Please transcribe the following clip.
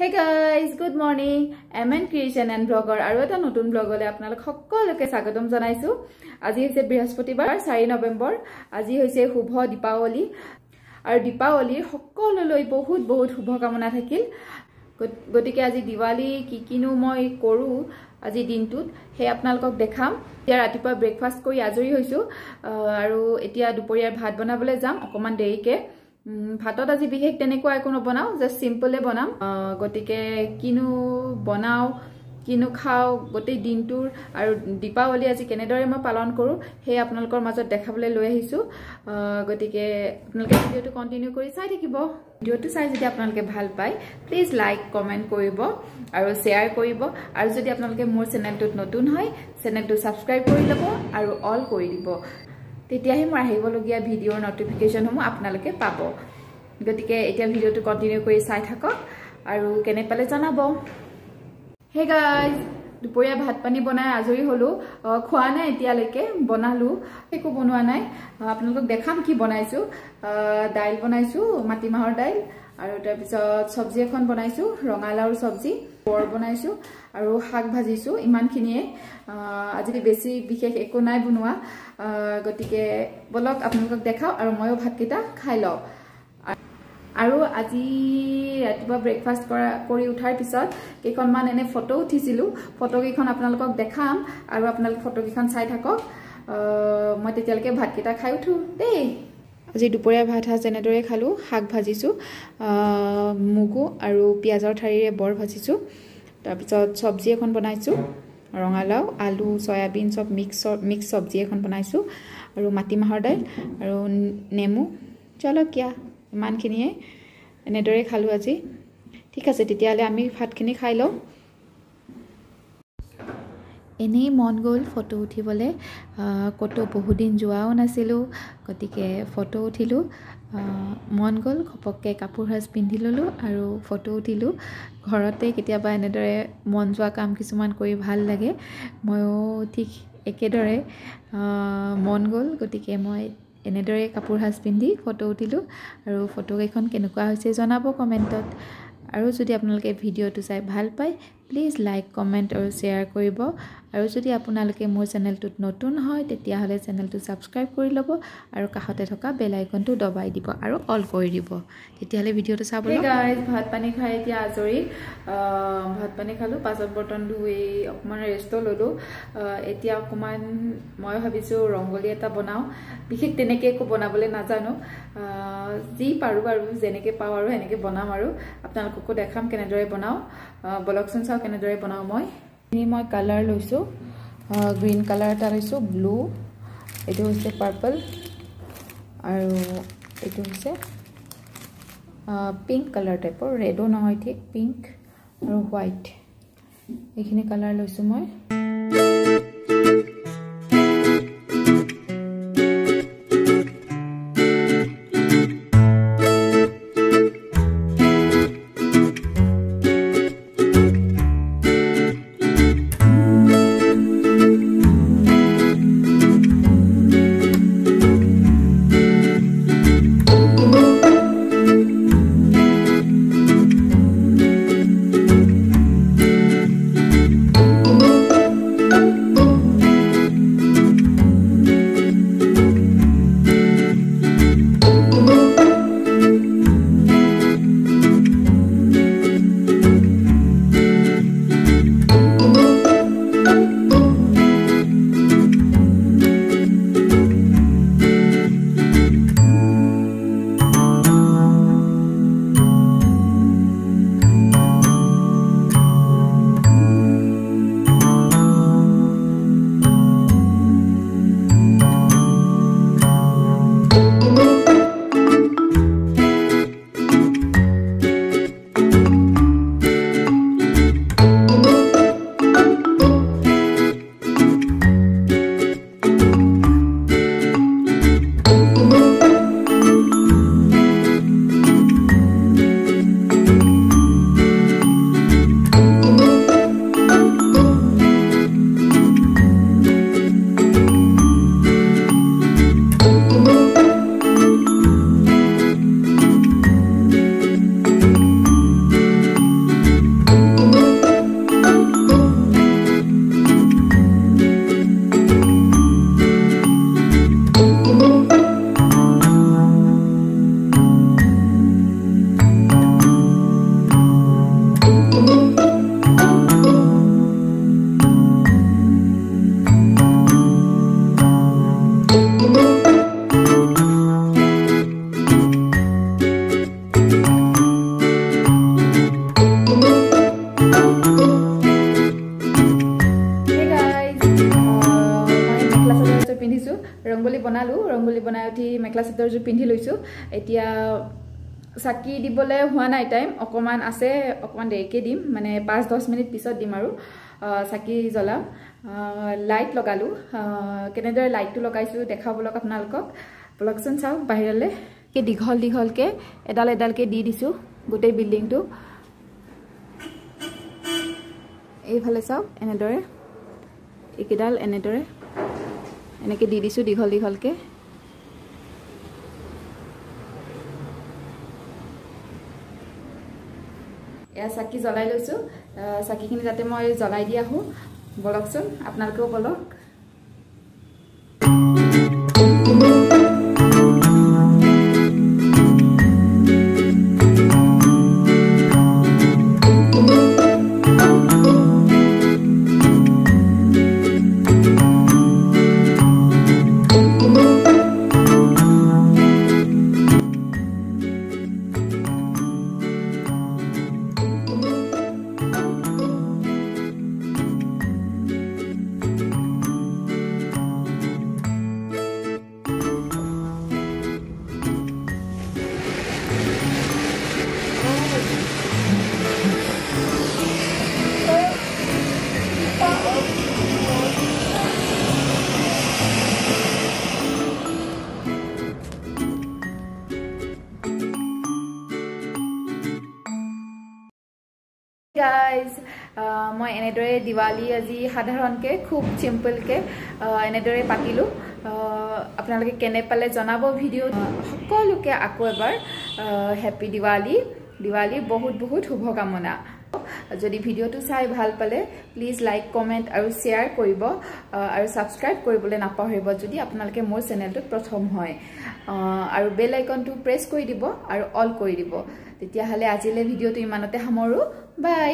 Hey guys, good morning. MN Creation and Blogger আৰু এটা নতুন ব্লগলৈ আপোনালোক সকলোকে স্বাগতম জনাইছো। আজি হৈছে বৃহস্পতিবাৰ 4 নৱেম্বৰ। আজি হৈছে শুভ দীপাৱলী আৰু দীপাৱলীৰ সকলোলৈ বহুত বহুত শুভকামনা থাকিল। গতিকে আজি দিৱালী কিনো মই কৰো আজি দিনটোত হে আপোনালোকক দেখাম। এতিয়া ৰাতিপুৱা ব্ৰেকফাষ্ট কৰি আজৰি হৈছো আৰু এতিয়া দুপৰীয়াৰ ভাত বনাবলৈ যাম অকমান দেৰিকে। ভাতত আজি বিশেষ তেনেকুৱা একো নবনাও, জাস্ট সিম্পলে বনাম। গতিকে কিনো বনাও কিনো খাও গোটেই দিনটোৰ আৰু দীপাৱলী আজি কেনেদৰে মই পালন কৰো হে আপোনালোকৰ মাজত দেখাবলৈ লৈ আহিছো। গতিকে আপোনালোকে ভিডিওটো কন্টিনিউ কৰি চাই থাকিব। ভিডিওটো চাই যদি আপোনালোকে ভাল পায় প্লিজ লাইক কমেন্ট কৰিব আৰু শেয়াৰ কৰিব আৰু যদি আপোনালোকে মোৰ চেনেলটোত নতুন হয় চেনেলটো সাবস্ক্ৰাইব কৰি ল'ব আৰু অল কৰি দিব। তেতিয়াহে মই আহিবলগীয়া ভিডিওৰ নটিফিকেশনসমূহ আপোনালোকে পাব। গতিকে এতিয়া ভিডিওটো কন্টিনিউ কৰি চাই থাকক আৰু কেনে পালে জনাব। হে গাইজ, দুপৰীয়া ভাত পানী বনাই আজৰি হলো। খোৱা নাই এতিয়ালৈকে, বনালো একো বনোৱা নাই। আপোনালোকক দেখাম কি বনাইছো। দাইল বনাইছো, মাটিমাহৰ দাইল আৰু তাৰ পিছত সবজি এখন বনাইছো, ৰঙালাওৰ সবজি, বৰ বনাইছো আৰু শাক ভাজিছো। ইমানখিনিয়ে আজি বেছি বিশেষ একো নাই বনোৱা। গতিকে বলক আপোনালোকক দেখাও আৰু ময়ো ভাতকেইটা খাই লওঁ। আৰু আজি ৰাতিপুৱা ব্ৰেকফাষ্ট কৰি উঠাৰ পিছত কেইখনমান এনে ফটো উঠিছিলো। ফটোকেইখন আপোনালোকক দেখাম আৰু আপোনালোক ফটোকেইখন চাই থাকক। মই তেতিয়ালৈকে ভাতকেইটা খাই উঠো দেই। আজি দুপৰীয়া ভাত সাজ এনেদৰে খালো। শাক ভাজিছো, মুগু আৰু পিঁয়াজৰ ঠাৰিৰে বৰ ভাজিছো। তাৰপিছত সবজি এখন বনাইছো, ৰঙালাও আলু সয়াবিন সব মিক্স সবজি এখন বনাইছো আৰু মাটিমাহৰ দাইল আৰু নেমু জলকীয়া। ইমানখিনিয়ে এনেদৰে খালো আজি। ঠিক আছে, তেতিয়াহ'লে আমি ভাতখিনি খাই লওঁ। এনেই মন গ'ল ফটো উঠিবলৈ, ক'তো বহুদিন যোৱাও নাছিলোঁ। গতিকে ফটো উঠিলোঁ, মন গ'ল ঘপককৈ কাপোৰ সাজ পিন্ধি ল'লোঁ আৰু ফটো উঠিলোঁ। ঘৰতে কেতিয়াবা এনেদৰে মন যোৱা কাম কিছুমান কৰি ভাল লাগে। ময়ো ঠিক একেদৰে মন গ'ল, গতিকে মই এনেদৰে কাপোৰ সাজ পিন্ধি ফটো উঠিলোঁ আৰু ফটোকেইখন কেনেকুৱা হৈছে জনাব কমেণ্টত। আৰু যদি আপোনালোকে ভিডিওটো চাই ভাল পায় প্লিজ লাইক কমেণ্ট আৰু শ্বেয়াৰ কৰিব। আৰু যদি আপোনালোকে মোৰ চেনেলটোত নতুন হয় তেতিয়াহ'লে চেনেলটো ছাবস্ক্ৰাইব কৰি ল'ব আৰু কাষতে থকা বেল আইকনটো দবাই দিব আৰু অল কৰি দিব। তেতিয়াহ'লে ভিডিওটো চাবলৈ। গাইজ, ভাত পানী খাই এতিয়া আজৰি। ভাত পানী খালোঁ, পাছত বৰ্তন ধুই অকণমান ৰেষ্টো ল'লোঁ। এতিয়া অকণমান মই ভাবিছোঁ ৰংগলী এটা বনাওঁ। বিশেষ তেনেকৈ একো বনাবলৈ নাজানো, যি পাৰোঁ আৰু যেনেকৈ পাওঁ আৰু সেনেকৈ বনাম আৰু আপোনালোককো দেখাম কেনেদৰে বনাওঁ। বলকচোন চাওঁ কেনেদৰে বনাওঁ। মই কালাৰ লৈছোঁ, গ্ৰীণ কালাৰ এটা লৈছোঁ, ব্লু, এইটো হৈছে পাৰ্পল আৰু এইটো হৈছে পিংক কালাৰ টাইপৰ, ৰেডো নহয় ঠিক, পিংক আৰু হোৱাইট, এইখিনি কালাৰ লৈছোঁ মই। বনালোঁ ৰংগোলী বনাই উঠি মেখেলা চাদৰযোৰ পিন্ধি লৈছোঁ এতিয়া চাকি দিবলৈ হোৱা নাই টাইম অকণমান আছে অকণমান দেৰিকৈ দিম মানে 5-10 মিনিট পিছত দিম আৰু চাকি জ্বলাম লাইট লগালোঁ কেনেদৰে লাইটটো লগাইছোঁ দেখাবলৈ আপোনালোকক ব্লগচোন চাওক বাহিৰলৈ দীঘল দীঘলকৈ এডাল এডালকৈ দি দিছোঁ গোটেই বিল্ডিংটো এইফালে চাওক এনেদৰে এইকেইডাল এনেদৰে এনেকৈ দি দিছোঁ দীঘল দীঘলকৈ এয়া চাকি জ্বলাই লৈছোঁ চাকিখিনি যাতে মই জ্বলাই দি আহোঁ বলকচোন আপোনালোকেও বলক guys মই এনেদৰে দিৱালী আজি সাধাৰণকে খুব সিম্পলকে এনেদৰে পাতিলোঁ আপোনালোকে কেনে পালে জনাব ভিডিও সকলোকে আকৌ এবাৰ হ্যাপি দিৱালী দিৱালী বহুত বহুত শুভকামনা যদি ভিডিওটো চাই ভাল পালে প্লিজ লাইক কমেন্ট আৰু শেয়াৰ কৰিব আৰু সাবস্ক্ৰাইব কৰিবলৈ নাপাহৰিব যদি আপোনালোকে মোৰ চেনেলটোত প্ৰথম হয় আৰু বেল আইকনটো প্ৰেছ কৰি দিব আৰু অল কৰি দিব তেতিয়া হলে আজিলে ভিডিওটো ইমানতে সামৰো বাই